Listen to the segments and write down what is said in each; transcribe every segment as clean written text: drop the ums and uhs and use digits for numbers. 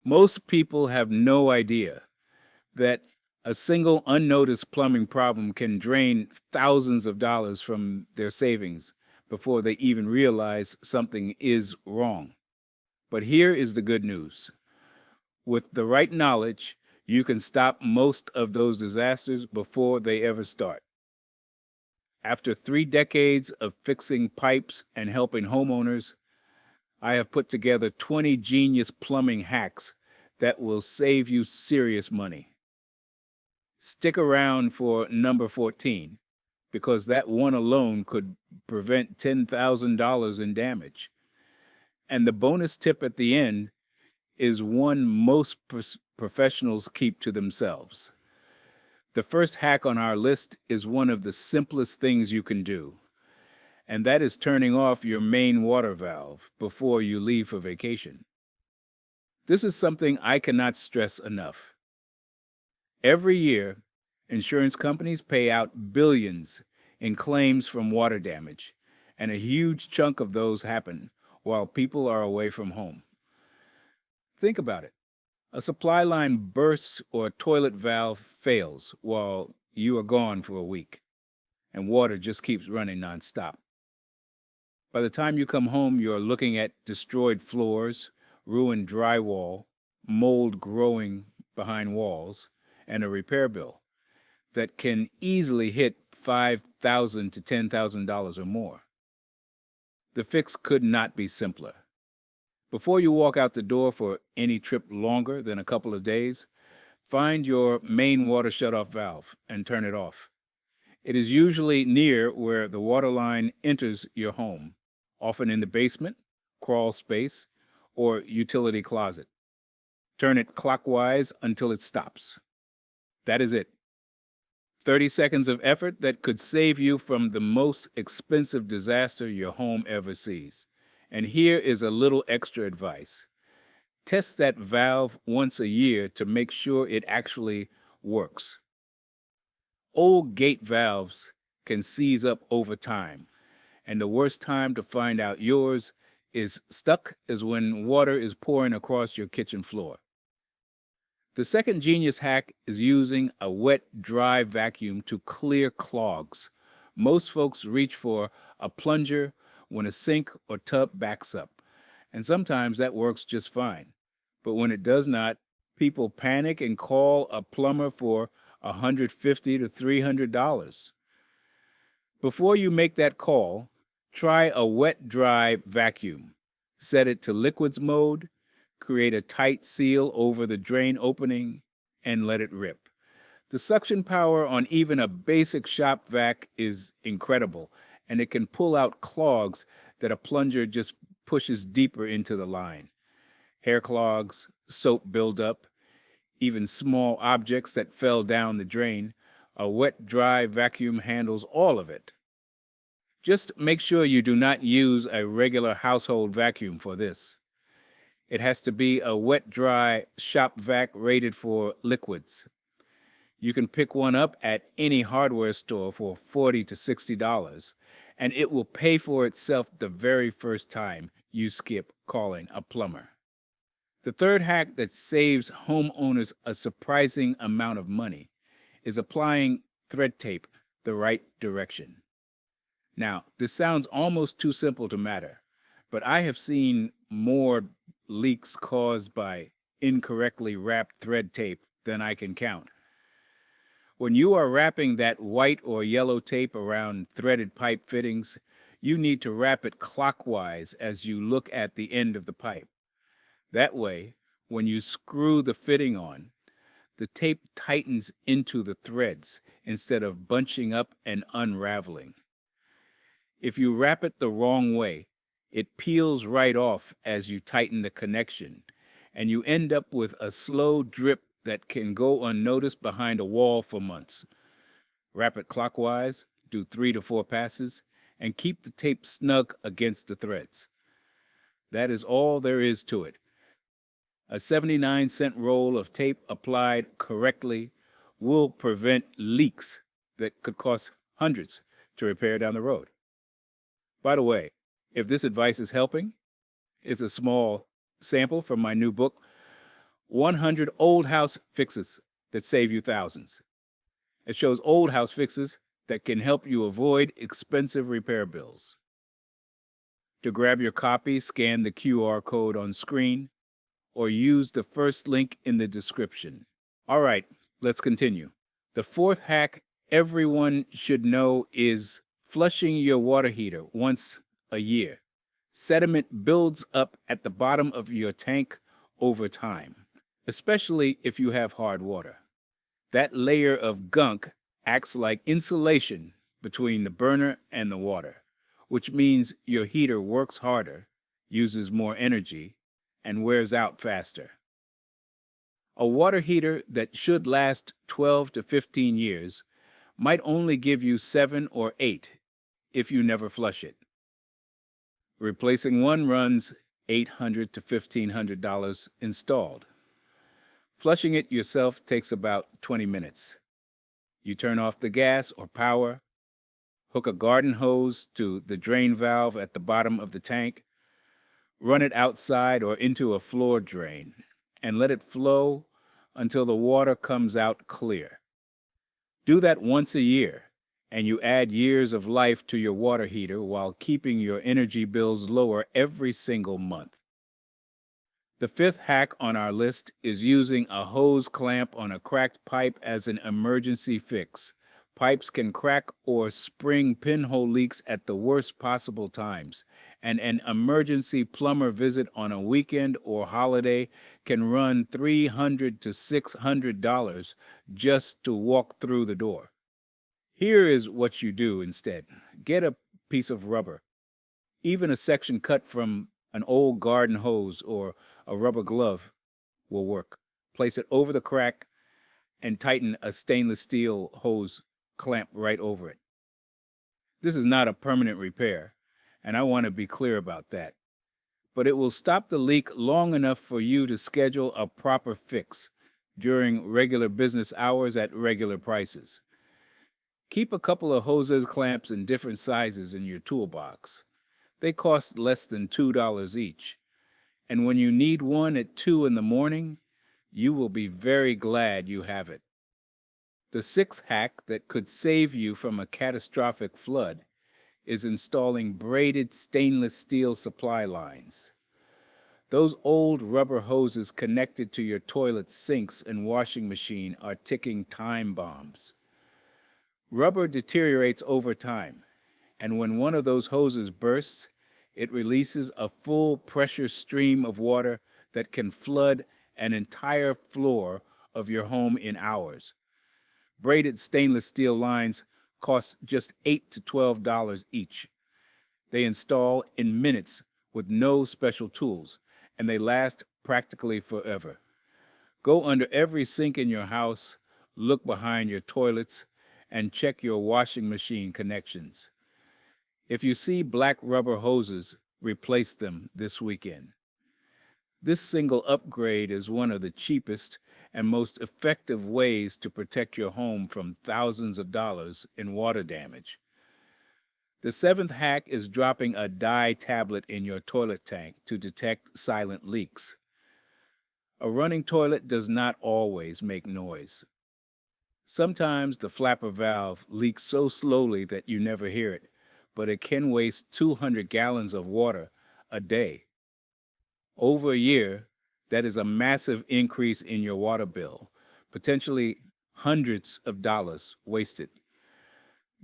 Most people have no idea that a single unnoticed plumbing problem can drain thousands of dollars from their savings before they even realize something is wrong. But here is the good news. With the right knowledge, you can stop most of those disasters before they ever start. After 3 decades of fixing pipes and helping homeowners, I have put together 20 genius plumbing hacks that will save you serious money. Stick around for number 14, because that one alone could prevent $10,000 in damage. And the bonus tip at the end is one most professionals keep to themselves. The first hack on our list is one of the simplest things you can do, and that is turning off your main water valve before you leave for vacation. This is something I cannot stress enough. Every year, insurance companies pay out billions in claims from water damage, and a huge chunk of those happen while people are away from home. Think about it. A supply line bursts or a toilet valve fails while you are gone for a week, and water just keeps running nonstop. By the time you come home, you're looking at destroyed floors, ruined drywall, mold growing behind walls, and a repair bill that can easily hit $5,000 to $10,000 or more. The fix could not be simpler. Before you walk out the door for any trip longer than a couple of days, find your main water shutoff valve and turn it off. It is usually near where the water line enters your home, often in the basement, crawl space, or utility closet. Turn it clockwise until it stops. That is it. 30 seconds of effort that could save you from the most expensive disaster your home ever sees. And here is a little extra advice. Test that valve once a year to make sure it actually works. Old gate valves can seize up over time, and the worst time to find out yours is stuck is when water is pouring across your kitchen floor. The second genius hack is using a wet-dry vacuum to clear clogs. Most folks reach for a plunger when a sink or tub backs up, and sometimes that works just fine. But when it does not, people panic and call a plumber for $150 to $300. Before you make that call, try a wet-dry vacuum. Set it to liquids mode, create a tight seal over the drain opening, and let it rip. The suction power on even a basic shop vac is incredible, and it can pull out clogs that a plunger just pushes deeper into the line. Hair clogs, soap buildup, even small objects that fell down the drain. A wet-dry vacuum handles all of it. Just make sure you do not use a regular household vacuum for this. It has to be a wet-dry shop vac rated for liquids. You can pick one up at any hardware store for $40 to $60, and it will pay for itself the very first time you skip calling a plumber. The third hack that saves homeowners a surprising amount of money is applying thread tape the right direction. Now, this sounds almost too simple to matter, but I have seen more leaks caused by incorrectly wrapped thread tape than I can count. When you are wrapping that white or yellow tape around threaded pipe fittings, you need to wrap it clockwise as you look at the end of the pipe. That way, when you screw the fitting on, the tape tightens into the threads instead of bunching up and unraveling. If you wrap it the wrong way, it peels right off as you tighten the connection, and you end up with a slow drip that can go unnoticed behind a wall for months. Wrap it clockwise, do 3 to 4 passes, and keep the tape snug against the threads. That is all there is to it. A 79-cent roll of tape applied correctly will prevent leaks that could cost hundreds to repair down the road. By the way, if this advice is helping, it's a small sample from my new book, 100 old house fixes that save you thousands. It shows old house fixes that can help you avoid expensive repair bills. To grab your copy, scan the QR code on screen or use the first link in the description. All right, let's continue. The fourth hack everyone should know is flushing your water heater once a year. Sediment builds up at the bottom of your tank over time, especially if you have hard water. That layer of gunk acts like insulation between the burner and the water, which means your heater works harder, uses more energy, and wears out faster. A water heater that should last 12 to 15 years might only give you 7 or 8 if you never flush it. Replacing one runs $800 to $1,500 installed. Flushing it yourself takes about 20 minutes. You turn off the gas or power, hook a garden hose to the drain valve at the bottom of the tank, run it outside or into a floor drain, and let it flow until the water comes out clear. Do that once a year, and you add years of life to your water heater while keeping your energy bills lower every single month. The fifth hack on our list is using a hose clamp on a cracked pipe as an emergency fix. Pipes can crack or spring pinhole leaks at the worst possible times, and an emergency plumber visit on a weekend or holiday can run $300 to $600 just to walk through the door. Here is what you do instead. Get a piece of rubber, even a section cut from an old garden hose or a rubber glove will work. Place it over the crack and tighten a stainless steel hose clamp right over it. This is not a permanent repair, and I want to be clear about that. But it will stop the leak long enough for you to schedule a proper fix during regular business hours at regular prices. Keep a couple of hoses clamps in different sizes in your toolbox. They cost less than $2 each. And when you need one at 2 in the morning, you will be very glad you have it. The sixth hack that could save you from a catastrophic flood is installing braided stainless steel supply lines. Those old rubber hoses connected to your toilet sinks and washing machine are ticking time bombs. Rubber deteriorates over time, and when one of those hoses bursts, it releases a full pressure stream of water that can flood an entire floor of your home in hours. Braided stainless steel lines cost just $8 to $12 each. They install in minutes with no special tools, and they last practically forever. Go under every sink in your house, look behind your toilets, and check your washing machine connections. If you see black rubber hoses, replace them this weekend. This single upgrade is one of the cheapest and most effective ways to protect your home from thousands of dollars in water damage. The seventh hack is dropping a dye tablet in your toilet tank to detect silent leaks. A running toilet does not always make noise. Sometimes the flapper valve leaks so slowly that you never hear it, but it can waste 200 gallons of water a day. Over a year, that is a massive increase in your water bill, potentially hundreds of dollars wasted.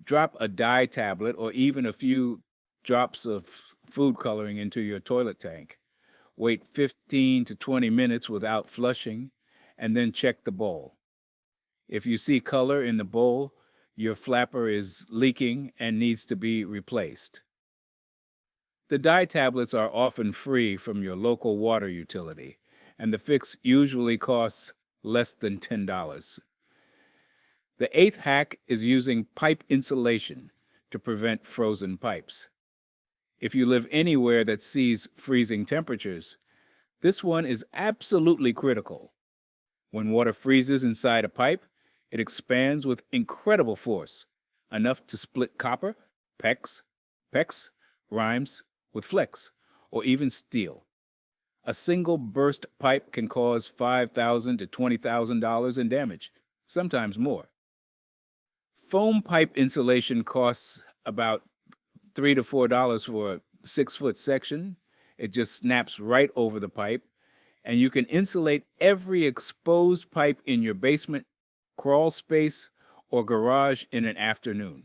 Drop a dye tablet or even a few drops of food coloring into your toilet tank. Wait 15 to 20 minutes without flushing, and then check the bowl. If you see color in the bowl, your flapper is leaking and needs to be replaced. The dye tablets are often free from your local water utility, and the fix usually costs less than $10. The eighth hack is using pipe insulation to prevent frozen pipes. If you live anywhere that sees freezing temperatures, this one is absolutely critical. When water freezes inside a pipe, it expands with incredible force, enough to split copper, PEX, rhymes with flex, or even steel. A single burst pipe can cause $5,000 to $20,000 in damage, sometimes more. Foam pipe insulation costs about $3 to $4 for a 6-foot section. It just snaps right over the pipe, and you can insulate every exposed pipe in your basement, crawl space, or garage in an afternoon.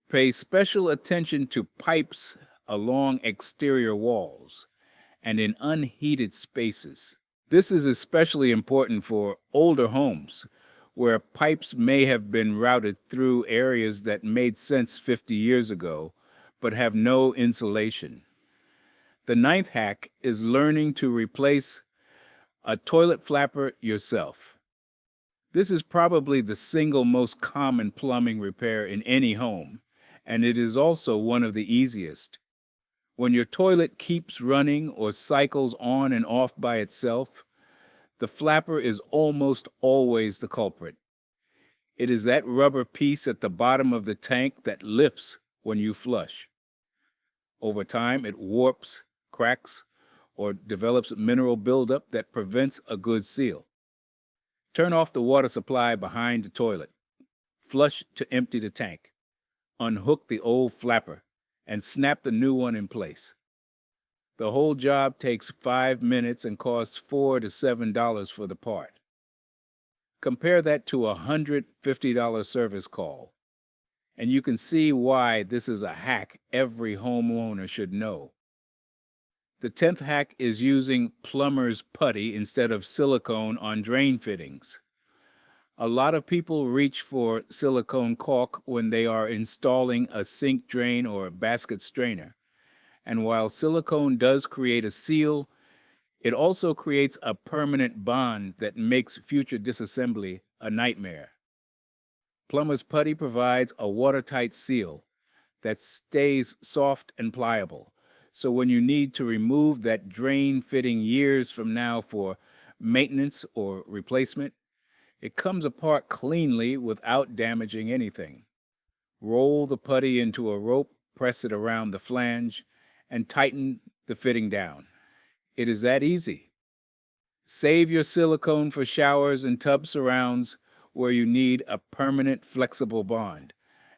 Pay special attention to pipes along exterior walls and in unheated spaces. This is especially important for older homes, where pipes may have been routed through areas that made sense 50 years ago, but have no insulation. The 9th hack is learning to replace a toilet flapper yourself. This is probably the single most common plumbing repair in any home, and it is also one of the easiest. When your toilet keeps running or cycles on and off by itself, the flapper is almost always the culprit. It is that rubber piece at the bottom of the tank that lifts when you flush. Over time, it warps, cracks, or develops mineral buildup that prevents a good seal. Turn off the water supply behind the toilet. Flush to empty the tank. Unhook the old flapper and snap the new one in place. The whole job takes 5 minutes and costs $4 to $7 for the part. Compare that to a $150 service call, and you can see why this is a hack every homeowner should know. The 10th hack is using plumber's putty instead of silicone on drain fittings. A lot of people reach for silicone caulk when they are installing a sink drain or a basket strainer. And while silicone does create a seal, it also creates a permanent bond that makes future disassembly a nightmare. Plumber's putty provides a watertight seal that stays soft and pliable. So when you need to remove that drain fitting years from now for maintenance or replacement, it comes apart cleanly without damaging anything. Roll the putty into a rope, press it around the flange, and tighten the fitting down. It is that easy. Save your silicone for showers and tub surrounds where you need a permanent flexible bond,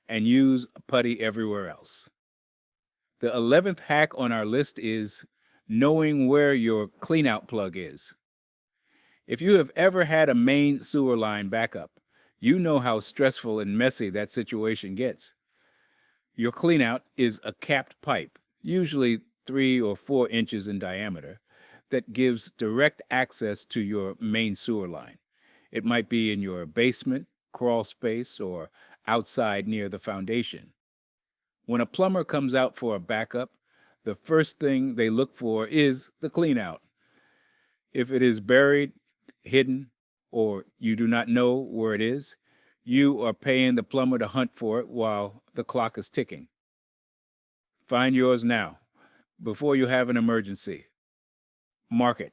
and use putty everywhere else. The 11th hack on our list is knowing where your cleanout plug is. If you have ever had a main sewer line backup, you know how stressful and messy that situation gets. Your cleanout is a capped pipe, usually 3 or 4 inches in diameter, that gives direct access to your main sewer line. It might be in your basement, crawl space, or outside near the foundation. When a plumber comes out for a backup, the first thing they look for is the cleanout. If it is buried, hidden, or you do not know where it is, you are paying the plumber to hunt for it while the clock is ticking. Find yours now, before you have an emergency. Mark it,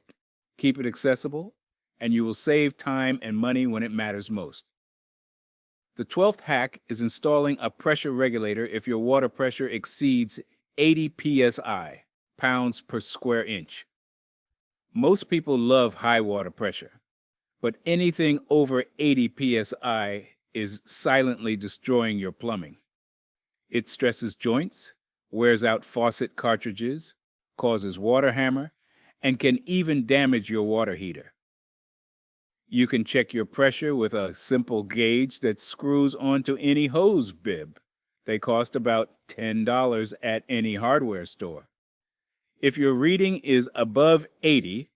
keep it accessible, and you will save time and money when it matters most. The 12th hack is installing a pressure regulator if your water pressure exceeds 80 psi, pounds per square inch. Most people love high water pressure, but anything over 80 psi is silently destroying your plumbing. It stresses joints, wears out faucet cartridges, causes water hammer, and can even damage your water heater. You can check your pressure with a simple gauge that screws onto any hose bib. They cost about $10 at any hardware store. If your reading is above 80,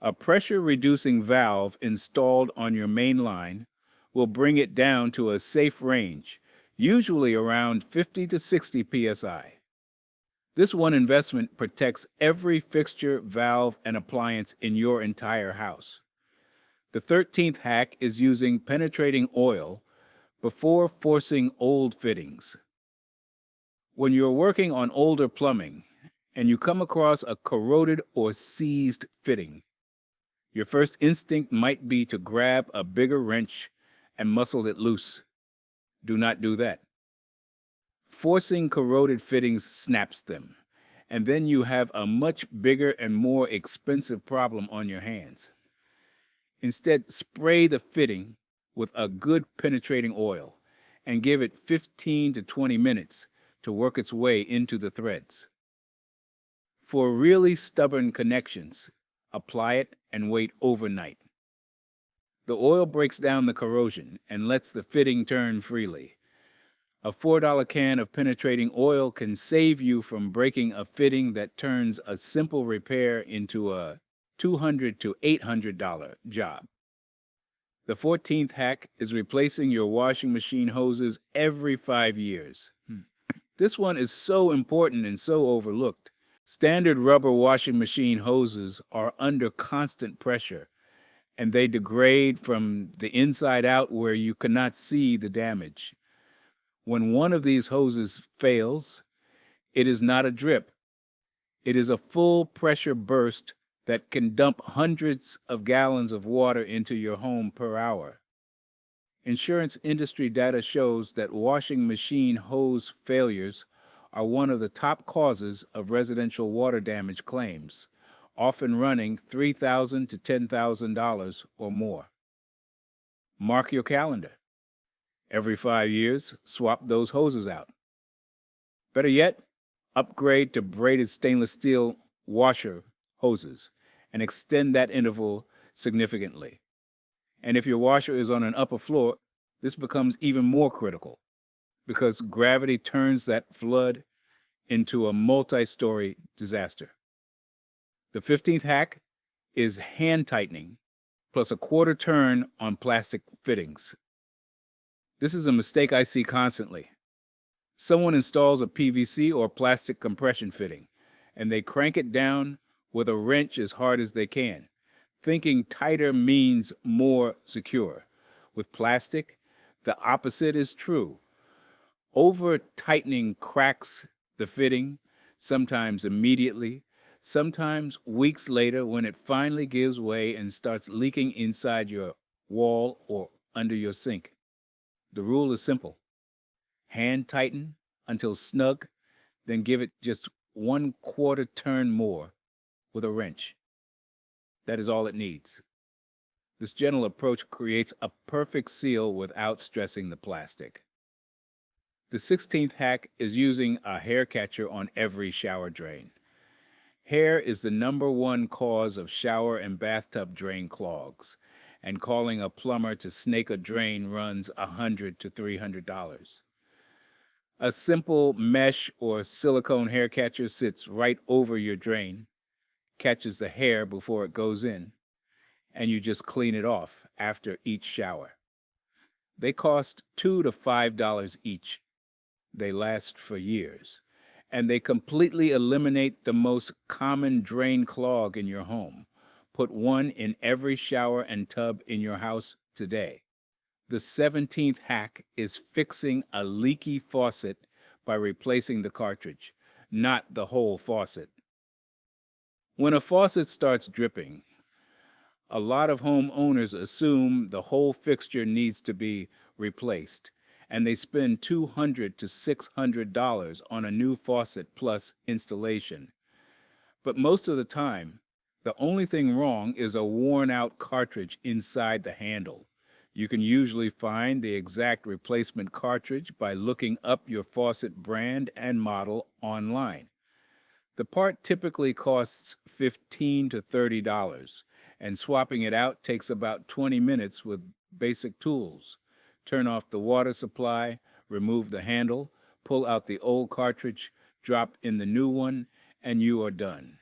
a pressure-reducing valve installed on your main line will bring it down to a safe range, usually around 50 to 60 psi. This one investment protects every fixture, valve, and appliance in your entire house. The 13th hack is using penetrating oil before forcing old fittings. When you're working on older plumbing and you come across a corroded or seized fitting, your first instinct might be to grab a bigger wrench and muscle it loose. Do not do that. Forcing corroded fittings snaps them, and then you have a much bigger and more expensive problem on your hands. Instead, spray the fitting with a good penetrating oil and give it 15 to 20 minutes to work its way into the threads. For really stubborn connections, apply it and wait overnight. The oil breaks down the corrosion and lets the fitting turn freely. A $4 can of penetrating oil can save you from breaking a fitting that turns a simple repair into a $200 to $800 job. The 14th hack is replacing your washing machine hoses every 5 years. This one is so important and so overlooked. Standard rubber washing machine hoses are under constant pressure, and they degrade from the inside out where you cannot see the damage. When one of these hoses fails, it is not a drip. It is a full pressure burst that can dump hundreds of gallons of water into your home per hour. Insurance industry data shows that washing machine hose failures are one of the top causes of residential water damage claims, often running $3,000 to $10,000 or more. Mark your calendar. Every 5 years, swap those hoses out. Better yet, upgrade to braided stainless steel washer hoses and extend that interval significantly. And if your washer is on an upper floor, this becomes even more critical because gravity turns that flood into a multi-story disaster. The 15th hack is hand tightening plus a quarter turn on plastic fittings. This is a mistake I see constantly. Someone installs a PVC or plastic compression fitting, and they crank it down with a wrench as hard as they can, thinking tighter means more secure. With plastic, the opposite is true. Over-tightening cracks the fitting, sometimes immediately, sometimes weeks later when it finally gives way and starts leaking inside your wall or under your sink. The rule is simple. Hand tighten until snug, then give it just 1/4 turn more with a wrench. That is all it needs. This gentle approach creates a perfect seal without stressing the plastic. The 16th hack is using a hair catcher on every shower drain. Hair is the #1 cause of shower and bathtub drain clogs, and calling a plumber to snake a drain runs $100 to $300. A simple mesh or silicone hair catcher sits right over your drain, catches the hair before it goes in, and you just clean it off after each shower. They cost $2 to $5 each. They last for years, and they completely eliminate the most common drain clog in your home. Put one in every shower and tub in your house today. The 17th hack is fixing a leaky faucet by replacing the cartridge, not the whole faucet. When a faucet starts dripping, a lot of homeowners assume the whole fixture needs to be replaced, and they spend $200 to $600 on a new faucet plus installation. But most of the time, the only thing wrong is a worn-out cartridge inside the handle. You can usually find the exact replacement cartridge by looking up your faucet brand and model online. The part typically costs $15 to $30, and swapping it out takes about 20 minutes with basic tools. Turn off the water supply, remove the handle, pull out the old cartridge, drop in the new one, and you are done.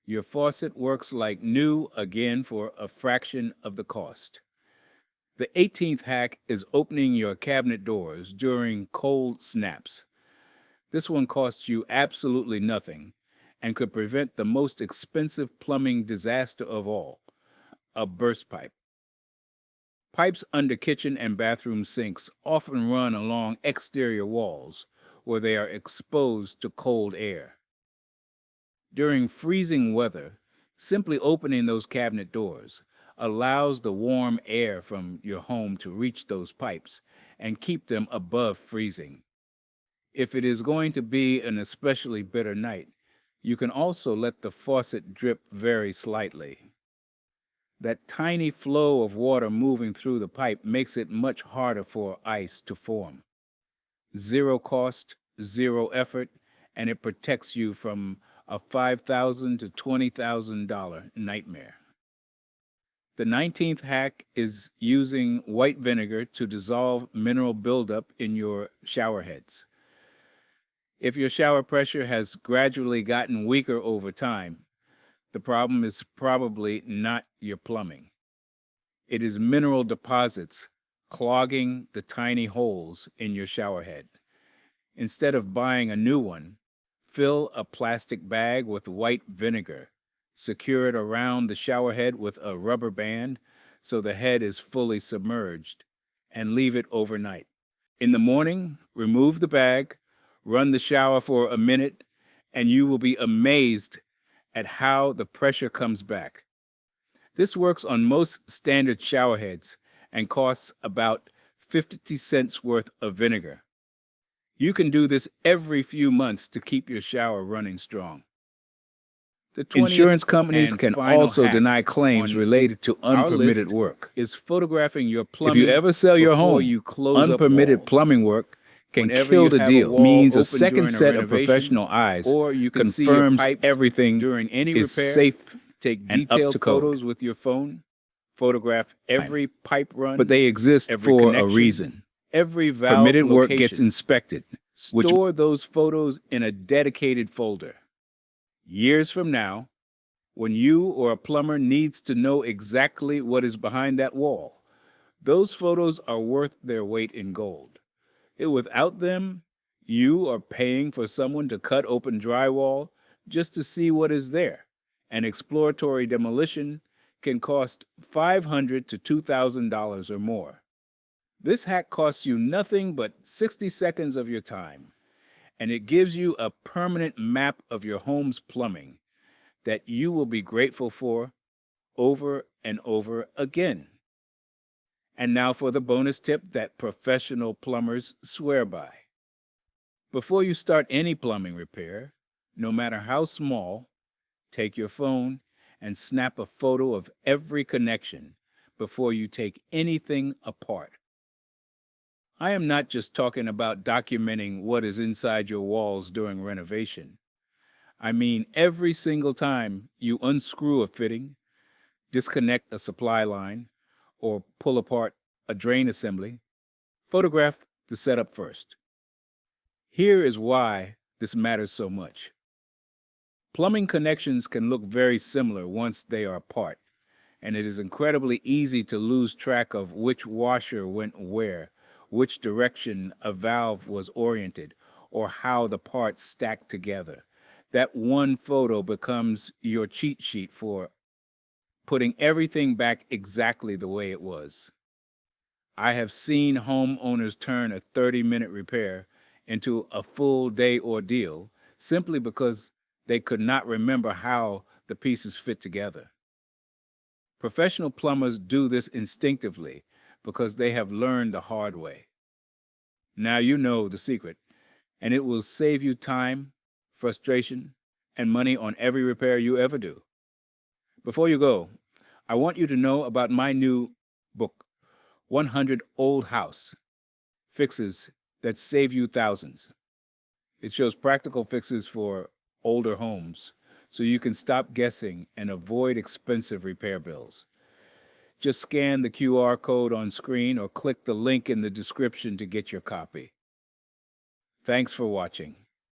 Your faucet works like new again for a fraction of the cost. The 18th hack is opening your cabinet doors during cold snaps. This one costs you absolutely nothing and could prevent the most expensive plumbing disaster of all, a burst pipe. Pipes under kitchen and bathroom sinks often run along exterior walls where they are exposed to cold air. During freezing weather, simply opening those cabinet doors allows the warm air from your home to reach those pipes and keep them above freezing. If it is going to be an especially bitter night, You can also let the faucet drip very slightly. That tiny flow of water moving through the pipe makes it much harder for ice to form. Zero cost, zero effort, and it protects you from a $5,000 to $20,000 nightmare. The 19th hack is using white vinegar to dissolve mineral buildup in your shower heads. If your shower pressure has gradually gotten weaker over time, the problem is probably not your plumbing. It is mineral deposits clogging the tiny holes in your shower head. Instead of buying a new one, fill a plastic bag with white vinegar. Secure it around the shower head with a rubber band so the head is fully submerged, and leave it overnight. In the morning, remove the bag, run the shower for a minute, and you will be amazed at how the pressure comes back. This works on most standard shower heads and costs about 50 cents worth of vinegar. You can do this every few months to keep your shower running strong. The insurance companies can also deny claims related to unpermitted work. Is photographing your plumbing. If you ever sell your home, unpermitted plumbing work can kill the deal. Means a second set of professional eyes confirms everything during any repair, is safe. Take detailed photos with your phone. Photograph every pipe run. But they exist for a reason. Every valve permitted work gets inspected. Store those photos in a dedicated folder. Years from now, when you or a plumber needs to know exactly what is behind that wall, those photos are worth their weight in gold. Without them, you are paying for someone to cut open drywall just to see what is there. An exploratory demolition can cost $500 to $2,000 or more. This hack costs you nothing but 60 seconds of your time, and it gives you a permanent map of your home's plumbing that you will be grateful for over and over again. And now for the bonus tip that professional plumbers swear by. Before you start any plumbing repair, no matter how small, take your phone and snap a photo of every connection before you take anything apart. I am not just talking about documenting what is inside your walls during renovation. I mean every single time you unscrew a fitting, disconnect a supply line, or pull apart a drain assembly, photograph the setup first. Here is why this matters so much. Plumbing connections can look very similar once they are apart, and it is incredibly easy to lose track of which washer went where, which direction a valve was oriented, or how the parts stacked together. That one photo becomes your cheat sheet for putting everything back exactly the way it was. I have seen homeowners turn a 30-minute repair into a full-day ordeal simply because they could not remember how the pieces fit together. Professional plumbers do this instinctively because they have learned the hard way. Now you know the secret, and it will save you time, frustration, and money on every repair you ever do. Before you go, I want you to know about my new book, 100 Old House Fixes That Save You Thousands. It shows practical fixes for older homes so you can stop guessing and avoid expensive repair bills. Just scan the QR code on screen or click the link in the description to get your copy. Thanks for watching.